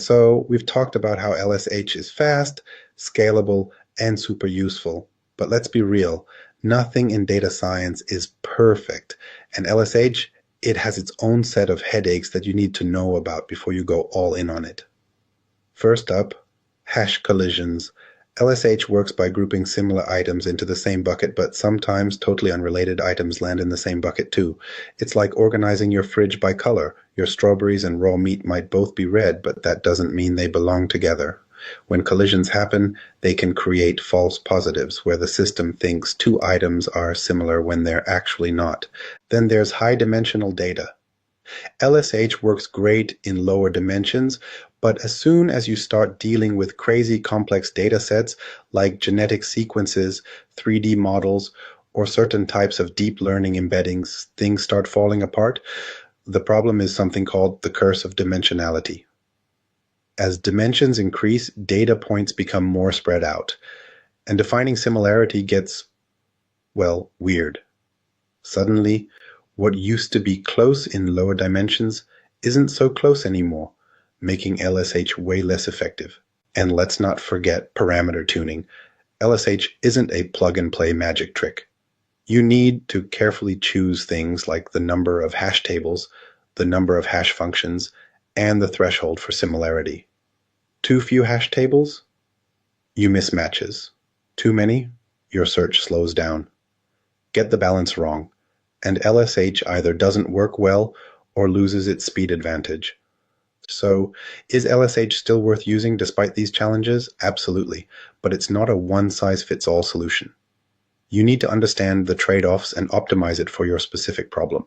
So we've talked about how LSH is fast, scalable, and super useful. But let's be real, nothing in data science is perfect. And LSH, it has its own set of headaches that you need to know about before you go all in on it. First up, hash collisions. LSH works by grouping similar items into the same bucket, but sometimes totally unrelated items land in the same bucket too. It's like organizing your fridge by color. Your strawberries and raw meat might both be red, but that doesn't mean they belong together. When collisions happen, they can create false positives, where the system thinks two items are similar when they're actually not. Then there's high-dimensional data. LSH works great in lower dimensions, but as soon as you start dealing with crazy complex data sets like genetic sequences, 3D models, or certain types of deep learning embeddings, things start falling apart. The problem is something called the curse of dimensionality. As dimensions increase, data points become more spread out, and defining similarity gets, well, weird. Suddenly, what used to be close in lower dimensions isn't so close anymore, making LSH way less effective. And let's not forget parameter tuning. LSH isn't a plug-and-play magic trick. You need to carefully choose things like the number of hash tables, the number of hash functions, and the threshold for similarity. Too few hash tables? You miss matches. Too many? Your search slows down. Get the balance wrong, and LSH either doesn't work well or loses its speed advantage. So, is LSH still worth using despite these challenges? Absolutely, but it's not a one-size-fits-all solution. You need to understand the trade-offs and optimize it for your specific problem.